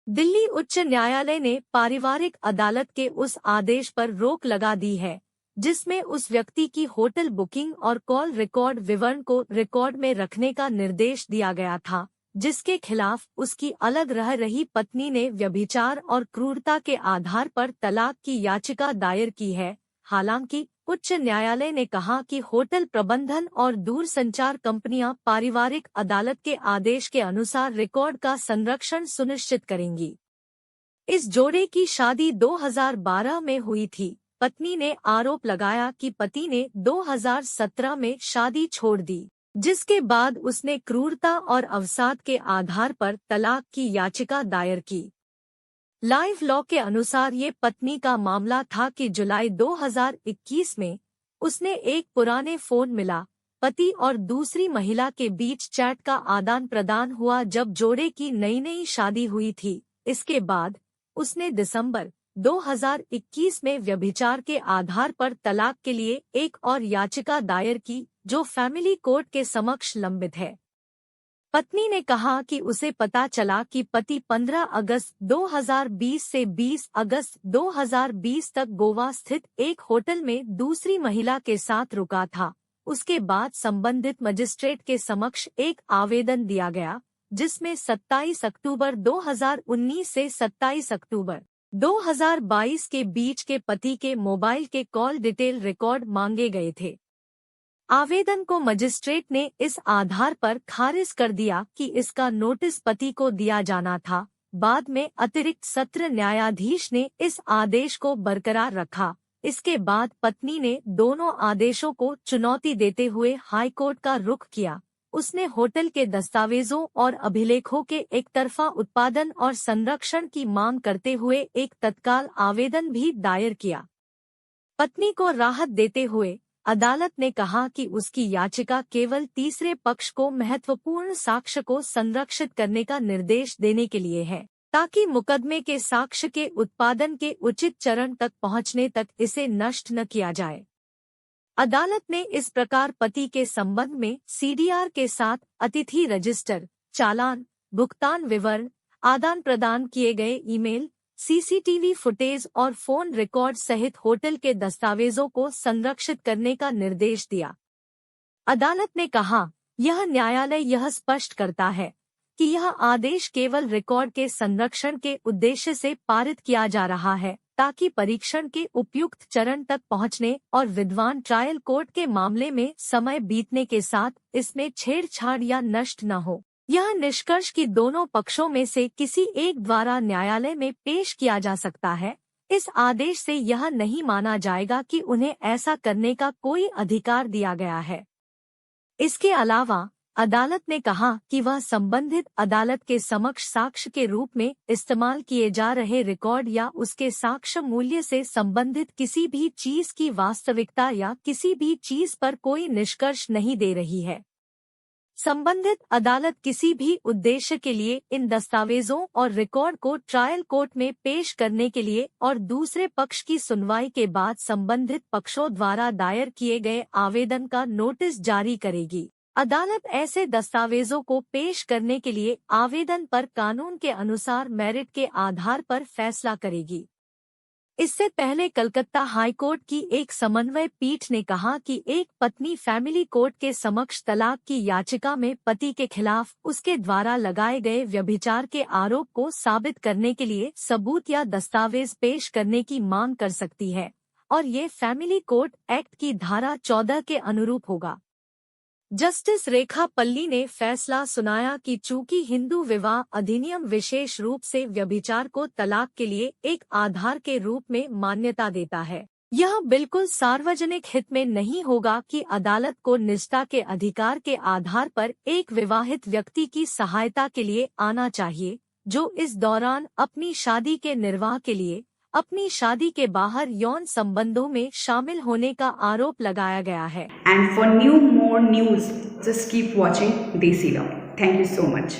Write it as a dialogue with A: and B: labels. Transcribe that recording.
A: दिल्ली उच्च न्यायालय ने पारिवारिक अदालत के उस आदेश पर रोक लगा दी है जिसमें उस व्यक्ति की होटल बुकिंग और कॉल रिकॉर्ड विवरण को रिकॉर्ड में रखने का निर्देश दिया गया था, जिसके खिलाफ उसकी अलग रह रही पत्नी ने व्यभिचार और क्रूरता के आधार पर तलाक की याचिका दायर की है। हालांकि उच्च न्यायालय ने कहा कि होटल प्रबंधन और दूरसंचार कंपनियां पारिवारिक अदालत के आदेश के अनुसार रिकॉर्ड का संरक्षण सुनिश्चित करेंगी। इस जोड़े की शादी 2012 में हुई थी। पत्नी ने आरोप लगाया कि पति ने 2017 में शादी छोड़ दी, जिसके बाद उसने क्रूरता और अवसाद के आधार पर तलाक की याचिका दायर की। लाइव लॉ के अनुसार ये पत्नी का मामला था कि जुलाई 2021 में उसने एक पुराने फोन मिला, पति और दूसरी महिला के बीच चैट का आदान प्रदान हुआ जब जोड़े की नई शादी हुई थी। इसके बाद उसने दिसंबर 2021 में व्यभिचार के आधार पर तलाक के लिए एक और याचिका दायर की, जो फैमिली कोर्ट के समक्ष लंबित है। पत्नी ने कहा कि उसे पता चला कि पति 15 अगस्त 2020 से 20 अगस्त 2020 तक गोवा स्थित एक होटल में दूसरी महिला के साथ रुका था। उसके बाद संबंधित मजिस्ट्रेट के समक्ष एक आवेदन दिया गया, जिसमें 27 अक्टूबर 2019 से 27 अक्टूबर 2022 के बीच के पति के मोबाइल के कॉल डिटेल रिकॉर्ड मांगे गए थे। आवेदन को मजिस्ट्रेट ने इस आधार पर खारिज कर दिया कि इसका नोटिस पति को दिया जाना था। बाद में अतिरिक्त सत्र न्यायाधीश ने इस आदेश को बरकरार रखा। इसके बाद पत्नी ने दोनों आदेशों को चुनौती देते हुए हाईकोर्ट का रुख किया। उसने होटल के दस्तावेजों और अभिलेखों के एकतरफा उत्पादन और संरक्षण की मांग करते हुए एक तत्काल आवेदन भी दायर किया। पत्नी को राहत देते हुए अदालत ने कहा कि उसकी याचिका केवल तीसरे पक्ष को महत्वपूर्ण साक्ष्य को संरक्षित करने का निर्देश देने के लिए है, ताकि मुकदमे के साक्ष्य के उत्पादन के उचित चरण तक पहुंचने तक इसे नष्ट न किया जाए। अदालत ने इस प्रकार पति के संबंध में सीडीआर के साथ अतिथि रजिस्टर, चालान, भुगतान विवरण, आदान प्रदान किए गए ईमेल, सीसीटीवी फुटेज और फोन रिकॉर्ड सहित होटल के दस्तावेजों को संरक्षित करने का निर्देश दिया। अदालत ने कहा, यह न्यायालय यह स्पष्ट करता है कि यह आदेश केवल रिकॉर्ड के संरक्षण के उद्देश्य से पारित किया जा रहा है, ताकि परीक्षण के उपयुक्त चरण तक पहुंचने और विद्वान ट्रायल कोर्ट के मामले में समय बीतने के साथ इसमें छेड़छाड़ या नष्ट न हो। यह निष्कर्ष कि दोनों पक्षों में से किसी एक द्वारा न्यायालय में पेश किया जा सकता है। इस आदेश से यह नहीं माना जाएगा कि उन्हें ऐसा करने का कोई अधिकार दिया गया है। इसके अलावा अदालत ने कहा कि वह संबंधित अदालत के समक्ष साक्ष्य के रूप में इस्तेमाल किए जा रहे रिकॉर्ड या उसके साक्ष्य मूल्य से संबंधित किसी भी चीज की वास्तविकता या किसी भी चीज पर कोई निष्कर्ष नहीं दे रही है। संबंधित अदालत किसी भी उद्देश्य के लिए इन दस्तावेजों और रिकॉर्ड को ट्रायल कोर्ट में पेश करने के लिए और दूसरे पक्ष की सुनवाई के बाद संबंधित पक्षों द्वारा दायर किए गए आवेदन का नोटिस जारी करेगी। अदालत ऐसे दस्तावेजों को पेश करने के लिए आवेदन पर कानून के अनुसार मेरिट के आधार पर फैसला करेगी। इससे पहले कलकत्ता हाईकोर्ट की एक समन्वय पीठ ने कहा कि एक पत्नी फैमिली कोर्ट के समक्ष तलाक की याचिका में पति के खिलाफ उसके द्वारा लगाए गए व्यभिचार के आरोप को साबित करने के लिए सबूत या दस्तावेज पेश करने की मांग कर सकती है, और ये फैमिली कोर्ट एक्ट की धारा 14 के अनुरूप होगा। जस्टिस रेखा पल्ली ने फैसला सुनाया कि चूंकि हिंदू विवाह अधिनियम विशेष रूप से व्यभिचार को तलाक के लिए एक आधार के रूप में मान्यता देता है, यह बिल्कुल सार्वजनिक हित में नहीं होगा कि अदालत को निजता के अधिकार के आधार पर एक विवाहित व्यक्ति की सहायता के लिए आना चाहिए, जो इस दौरान अपनी शादी के निर्वाह के लिए अपनी शादी के बाहर यौन संबंधों में शामिल होने का आरोप लगाया गया है।
B: And for more news, just keep watching Desi Law. Thank you so much.